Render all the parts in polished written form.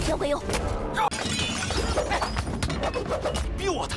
交给我。逼我的！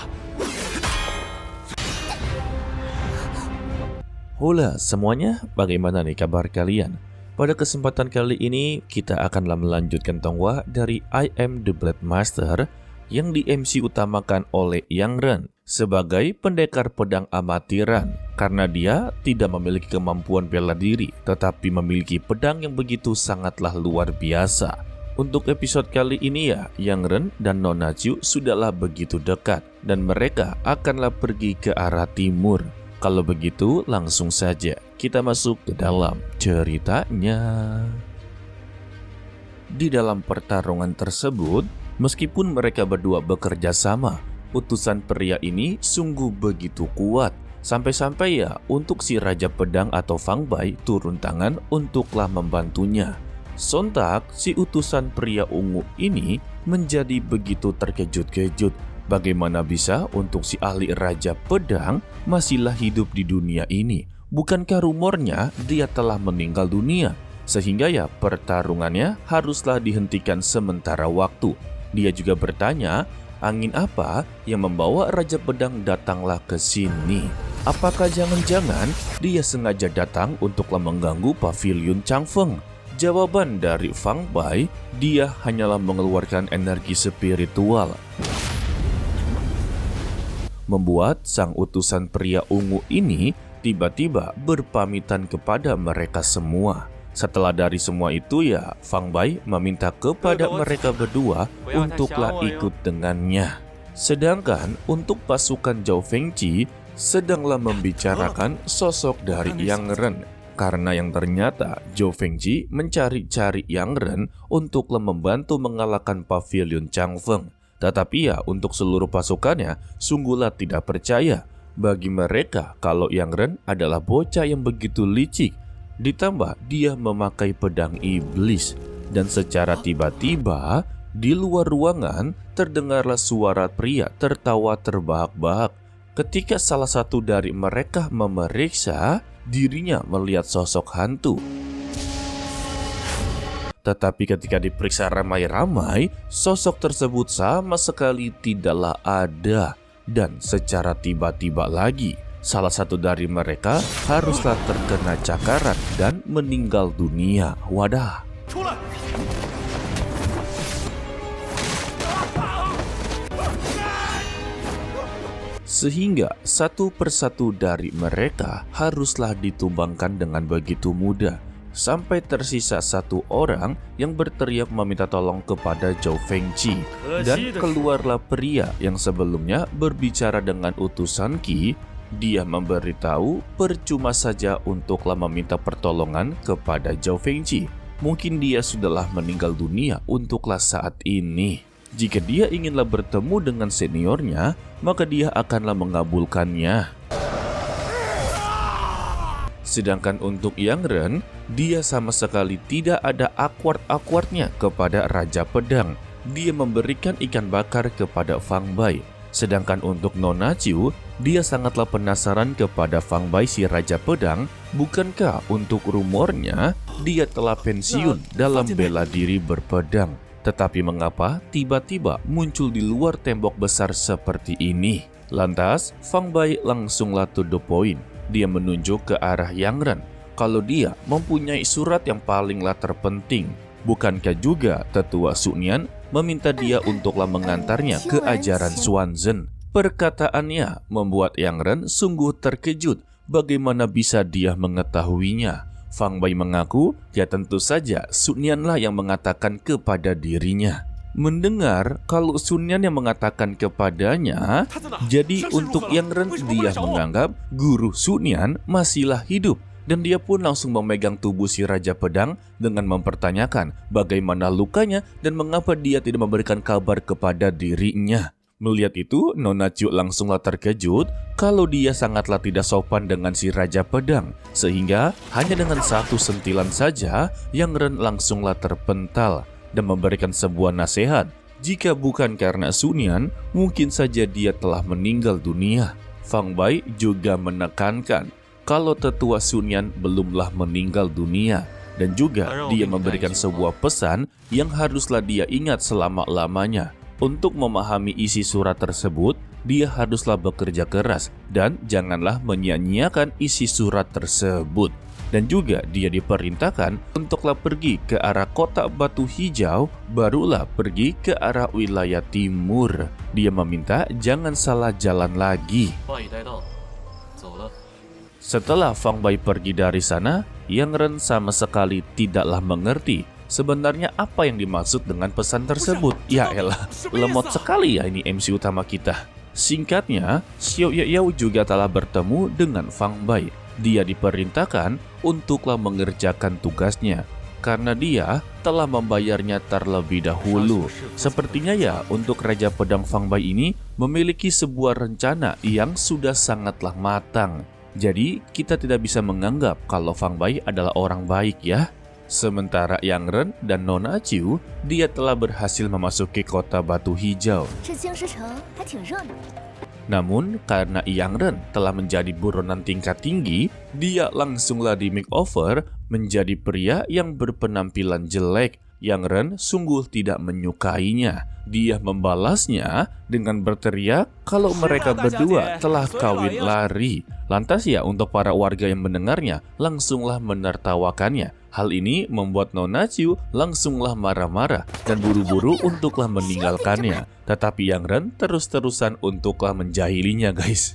Hola semuanya, bagaimana nih kabar kalian? Pada kesempatan kali ini kita akanlah melanjutkan tongwa dari I Am the Blade Master yang di MC utamakan oleh Yang Ren sebagai pendekar pedang amatiran karena dia tidak memiliki kemampuan bela diri tetapi memiliki pedang yang begitu sangatlah luar biasa. Untuk episode kali ini ya, Yang Ren dan Nona Chu sudahlah begitu dekat dan mereka akanlah pergi ke arah timur. Kalau begitu, langsung saja kita masuk ke dalam ceritanya. Di dalam pertarungan tersebut, meskipun mereka berdua bekerja sama, utusan pria ini sungguh begitu kuat. Sampai-sampai ya untuk si Raja Pedang atau Fang Bai turun tangan untuklah membantunya. Sontak, si utusan pria ungu ini menjadi begitu terkejut-kejut. Bagaimana bisa untuk si ahli Raja Pedang masihlah hidup di dunia ini? Bukankah rumornya dia telah meninggal dunia? Sehingga ya pertarungannya haruslah dihentikan sementara waktu. Dia juga bertanya, angin apa yang membawa Raja Pedang datanglah ke sini? Apakah jangan-jangan dia sengaja datang untuklah mengganggu pavilion Changfeng? Jawaban dari Fang Bai, dia hanyalah mengeluarkan energi spiritual. Membuat sang utusan pria ungu ini tiba-tiba berpamitan kepada mereka semua. Setelah dari semua itu ya, Fang Bai meminta kepada mereka berdua untuklah ikut dengannya. Sedangkan untuk pasukan Zhao Fengqi sedanglah membicarakan sosok dari Yang Ren. Karena yang ternyata Zhao Fengqi mencari-cari Yang Ren untuklah membantu mengalahkan pavilion Changfeng. Tetapi ya untuk seluruh pasukannya sungguhlah tidak percaya. Bagi mereka kalau Yang Ren adalah bocah yang begitu licik. Ditambah dia memakai pedang iblis. Dan secara tiba-tiba di luar ruangan terdengarlah suara pria tertawa terbahak-bahak. Ketika salah satu dari mereka memeriksa, dirinya melihat sosok hantu. Tetapi ketika diperiksa ramai-ramai, sosok tersebut sama sekali tidaklah ada. Dan secara tiba-tiba lagi, salah satu dari mereka haruslah terkena cakaran dan meninggal dunia. Wadah. Sehingga satu persatu dari mereka haruslah ditumbangkan dengan begitu mudah. Sampai tersisa satu orang yang berteriak meminta tolong kepada Zhao Fengqi. Dan keluarlah pria yang sebelumnya berbicara dengan utusan Qi. Dia memberitahu percuma saja untuklah meminta pertolongan kepada Zhao Fengqi. Mungkin dia sudahlah meninggal dunia untuklah saat ini. Jika dia inginlah bertemu dengan seniornya, maka dia akanlah mengabulkannya. Sedangkan untuk Yang Ren, dia sama sekali tidak ada awkward-awkwardnya kepada Raja Pedang. Dia memberikan ikan bakar kepada Fang Bai. Sedangkan untuk Nona Chu, dia sangatlah penasaran kepada Fang Bai si Raja Pedang. Bukankah untuk rumornya dia telah pensiun dalam bela diri berpedang? Tetapi mengapa tiba-tiba muncul di luar tembok besar seperti ini? Lantas, Fang Bai langsunglah to the point. Dia menunjuk ke arah Yang Ren kalau dia mempunyai surat yang palinglah terpenting. Bukankah juga tetua Sunian meminta dia untuklah mengantarnya ke ajaran Xuanzhen? Perkataannya membuat Yang Ren sungguh terkejut. Bagaimana bisa dia mengetahuinya? Fang Bai mengaku ya tentu saja Sunianlah yang mengatakan kepada dirinya. Mendengar kalau Sunian yang mengatakan kepadanya, jadi untuk Yang Ren dia menganggap guru Sunian masihlah hidup. Dan dia pun langsung memegang tubuh si Raja Pedang dengan mempertanyakan bagaimana lukanya dan mengapa dia tidak memberikan kabar kepada dirinya. Melihat itu, Nona Chu langsunglah terkejut kalau dia sangatlah tidak sopan dengan si Raja Pedang. Sehingga hanya dengan satu sentilan saja, Yang Ren langsunglah terpental dan memberikan sebuah nasihat. Jika bukan karena Sunian, mungkin saja dia telah meninggal dunia. Fang Bai juga menekankan kalau tetua Sunian belumlah meninggal dunia. Dan juga dia memberikan sebuah pesan yang haruslah dia ingat selama-lamanya. Untuk memahami isi surat tersebut, dia haruslah bekerja keras dan janganlah menyia-nyiakan isi surat tersebut. Dan juga dia diperintahkan untuklah pergi ke arah kota Batu Hijau, barulah pergi ke arah wilayah timur. Dia meminta jangan salah jalan lagi. 话已带到，走了。 Setelah Fang Bai pergi dari sana, Yang Ren sama sekali tidaklah mengerti sebenarnya apa yang dimaksud dengan pesan tersebut. Ya elah, lemot sekali ya ini MC utama kita. Singkatnya, Xiao Yao juga telah bertemu dengan Fang Bai. Dia diperintahkan untuklah mengerjakan tugasnya karena dia telah membayarnya terlebih dahulu. Sepertinya ya untuk Raja Pedang Fang Bai ini memiliki sebuah rencana yang sudah sangatlah matang. Jadi kita tidak bisa menganggap kalau Fang Bai adalah orang baik ya. Sementara Yang Ren dan Nona Chiu, dia telah berhasil memasuki kota Batu Hijau. Namun karena Yang Ren telah menjadi buronan tingkat tinggi, dia langsunglah di makeover menjadi pria yang berpenampilan jelek. Yang Ren sungguh tidak menyukainya. Dia membalasnya dengan berteriak kalau mereka berdua telah kawin lari. Lantas ya untuk para warga yang mendengarnya langsunglah menertawakannya. Hal ini membuat Nona Chiu langsunglah marah-marah dan buru-buru untuklah meninggalkannya. Tetapi Yang Ren terus-terusan untuklah menjahilinya guys.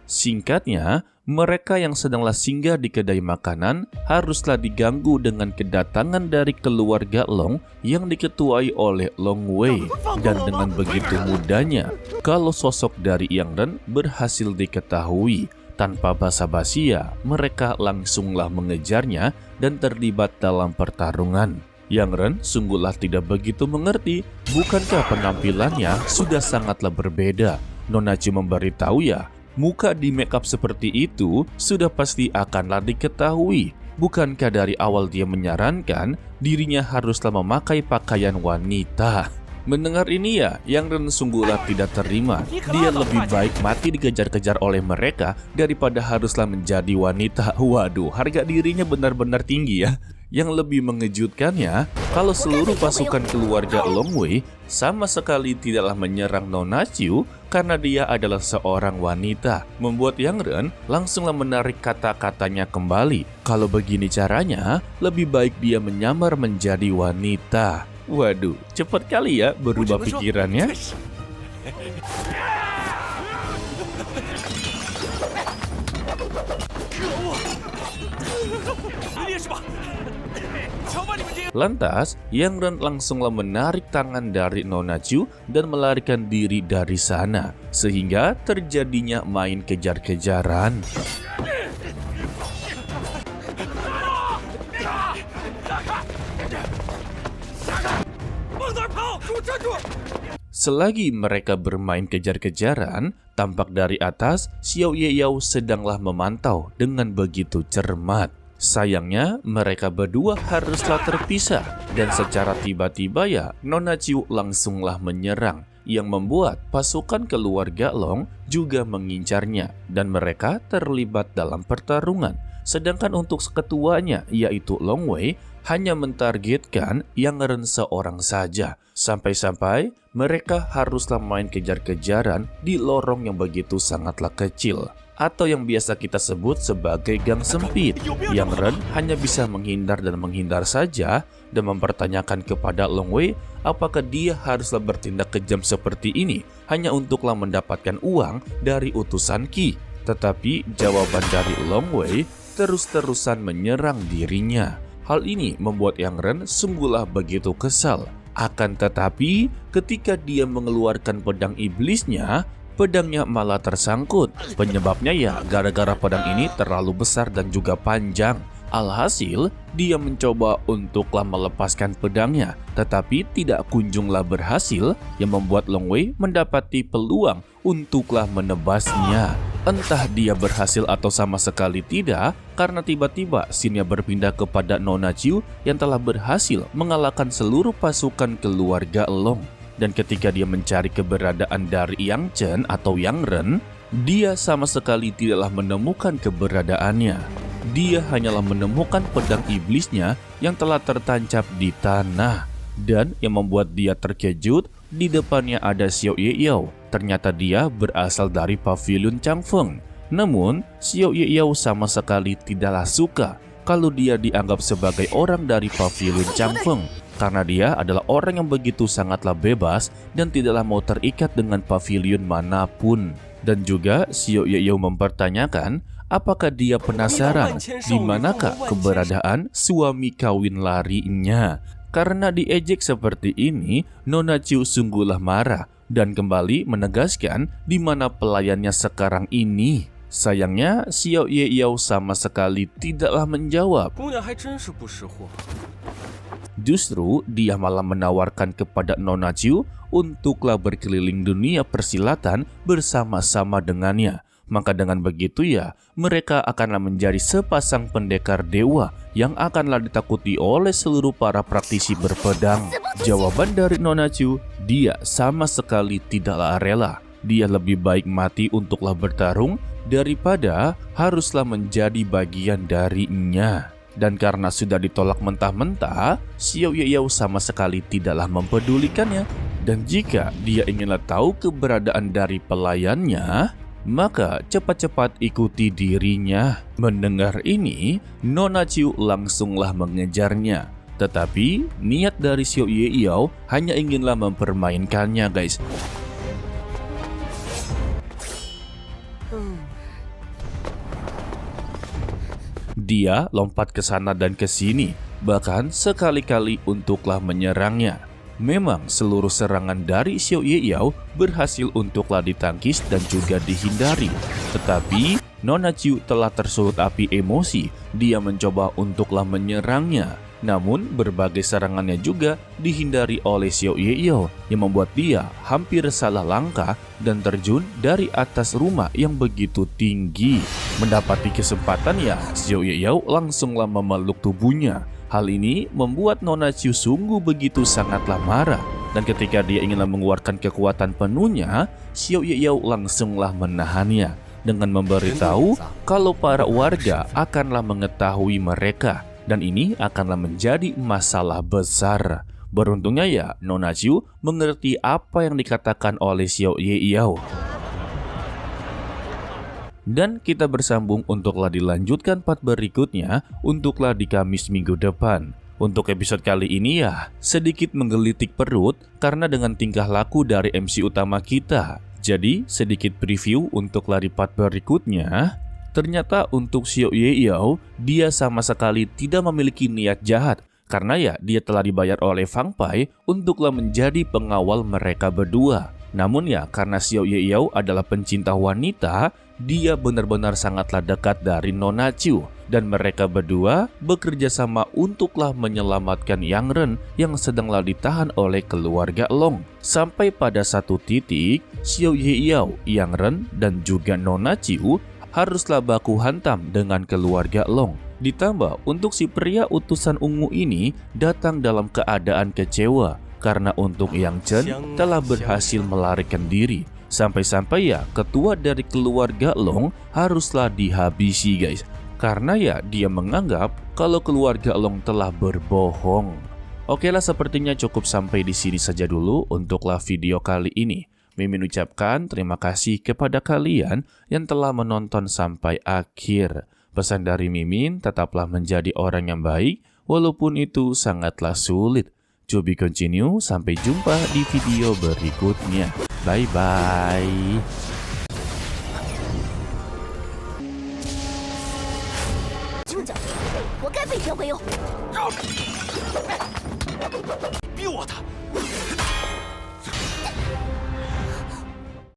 Singkatnya, mereka yang sedanglah singgah di kedai makanan haruslah diganggu dengan kedatangan dari keluarga Long yang diketuai oleh Long Wei. Dan dengan begitu mudahnya, kalau sosok dari Yang Ren berhasil diketahui, tanpa basa-basi ya, mereka langsunglah mengejarnya dan terlibat dalam pertarungan. Yang Ren sungguhlah tidak begitu mengerti, bukankah penampilannya sudah sangatlah berbeda. Nona Chiu memberitahu ya, muka di make up seperti itu sudah pasti akanlah diketahui. Bukankah dari awal dia menyarankan dirinya haruslah memakai pakaian wanita? Mendengar ini ya, Yang Ren sungguhlah tidak terima. Dia lebih baik mati dikejar-kejar oleh mereka daripada haruslah menjadi wanita. Waduh, harga dirinya benar-benar tinggi ya. Yang lebih mengejutkannya, kalau seluruh pasukan keluarga Long Wei sama sekali tidaklah menyerang Nona Chiu karena dia adalah seorang wanita. Membuat Yang Ren langsunglah menarik kata-katanya kembali. Kalau begini caranya, lebih baik dia menyamar menjadi wanita. Waduh, cepat kali ya berubah pikirannya. Lantas, Yang Ren langsunglah menarik tangan dari Nona Chiu dan melarikan diri dari sana, sehingga terjadinya main kejar-kejaran. Selagi mereka bermain kejar-kejaran, tampak dari atas Xiao Yao sedanglah memantau dengan begitu cermat. Sayangnya mereka berdua haruslah terpisah dan secara tiba-tiba ya Nona Chiu langsunglah menyerang yang membuat pasukan keluarga Long juga mengincarnya dan mereka terlibat dalam pertarungan. Sedangkan untuk ketuanya yaitu Long Wei hanya mentargetkan Yang Ren seorang saja. Sampai-sampai mereka haruslah main kejar-kejaran di lorong yang begitu sangatlah kecil, atau yang biasa kita sebut sebagai gang sempit. Yang Ren hanya bisa menghindar dan menghindar saja dan mempertanyakan kepada Long Wei apakah dia haruslah bertindak kejam seperti ini hanya untuklah mendapatkan uang dari utusan Qi. Tetapi jawaban dari Long Wei terus-terusan menyerang dirinya. Hal ini membuat Yang Ren sungguhlah begitu kesal. Akan tetapi ketika dia mengeluarkan pedang iblisnya, pedangnya malah tersangkut. Penyebabnya ya gara-gara pedang ini terlalu besar dan juga panjang. Alhasil dia mencoba untuklah melepaskan pedangnya, tetapi tidak kunjunglah berhasil, yang membuat Long Wei mendapati peluang untuklah menebasnya. Entah dia berhasil atau sama sekali tidak, karena tiba-tiba scene-nya berpindah kepada Nona Chiu yang telah berhasil mengalahkan seluruh pasukan keluarga Long. Dan ketika dia mencari keberadaan dari Yang Chen atau Yang Ren, dia sama sekali tidaklah menemukan keberadaannya. dia hanyalah menemukan pedang iblisnya yang telah tertancap di tanah. Dan yang membuat dia terkejut, di depannya ada Xiao Yeyao. Ternyata dia berasal dari pavilion Changfeng. Namun, Xiao Yeyao sama sekali tidaklah suka kalau dia dianggap sebagai orang dari pavilion Changfeng, karena dia adalah orang yang begitu sangatlah bebas dan tidaklah mau terikat dengan pavilion manapun. Dan juga Xiao Yeyao mempertanyakan apakah dia penasaran di manakah keberadaan suami kawin larinya. Karena diejek seperti ini, Nona Chu sungguhlah marah dan kembali menegaskan di mana pelayannya sekarang ini. Sayangnya, Xiao Yeyao sama sekali tidaklah menjawab. Justru dia malah menawarkan kepada Nona Chu untuklah berkeliling dunia persilatan bersama-sama dengannya. Maka dengan begitu ya, mereka akanlah menjadi sepasang pendekar dewa yang akanlah ditakuti oleh seluruh para praktisi berpedang. Jawaban dari Nona Chu, dia sama sekali tidaklah rela. Dia lebih baik mati untuklah bertarung daripada haruslah menjadi bagian darinya. Dan karena sudah ditolak mentah-mentah, Xiao Yeyao sama sekali tidaklah mempedulikannya. Dan jika dia inginlah tahu keberadaan dari pelayannya, maka cepat-cepat ikuti dirinya. Mendengar ini, Nona Chu langsunglah mengejarnya. Tetapi niat dari Xiao Yeyao hanya inginlah mempermainkannya, guys. Dia lompat ke sana dan ke sini, bahkan sekali-kali untuklah menyerangnya. Memang seluruh serangan dari Xiao Yeyao berhasil untuklah ditangkis dan juga dihindari. Tetapi Nona Chu telah tersulut api emosi. Dia mencoba untuklah menyerangnya. Namun berbagai serangannya juga dihindari oleh Xiao Yeyao yang membuat dia hampir salah langkah dan terjun dari atas rumah yang begitu tinggi. Mendapati kesempatan ya, Xiao Yeyao langsunglah memeluk tubuhnya. Hal ini membuat Nona Chu sungguh begitu sangatlah marah. Dan ketika dia inginlah mengeluarkan kekuatan penuhnya, Xiao Yeyao langsunglah menahannya dengan memberitahu kalau para warga akanlah mengetahui mereka. Dan ini akanlah menjadi masalah besar. Beruntungnya ya, Nona Chu mengerti apa yang dikatakan oleh Xiao Yeyao. Dan kita bersambung untuklah dilanjutkan part berikutnya untuklah di Kamis minggu depan. Untuk episode kali ini ya, sedikit menggelitik perut karena dengan tingkah laku dari MC utama kita. Jadi sedikit preview untuklah di part berikutnya. Ternyata untuk Xiao Yeyao, dia sama sekali tidak memiliki niat jahat. Karena ya dia telah dibayar oleh Fang Pai untuklah menjadi pengawal mereka berdua. Namun ya karena Xiao Yeyao adalah pencinta wanita, dia benar-benar sangatlah dekat dari Nona Chu. Dan mereka berdua bekerja sama untuklah menyelamatkan Yang Ren yang sedanglah ditahan oleh keluarga Long. Sampai pada satu titik, Xiao Yeyao, Yang Ren, dan juga Nona Chu haruslah baku hantam dengan keluarga Long. Ditambah untuk si pria utusan ungu ini datang dalam keadaan kecewa karena untuk Yang Chen telah berhasil melarikan diri. Sampai-sampai ya ketua dari keluarga Long haruslah dihabisi, guys. Karena ya dia menganggap kalau keluarga Long telah berbohong. Oke lah, sepertinya cukup sampai di sini saja dulu untuklah video kali ini. Mimin ucapkan terima kasih kepada kalian yang telah menonton sampai akhir. Pesan dari Mimin, tetaplah menjadi orang yang baik walaupun itu sangatlah sulit. To be continue, sampai jumpa di video berikutnya. Bye bye. 活该被条鬼用。逼我的！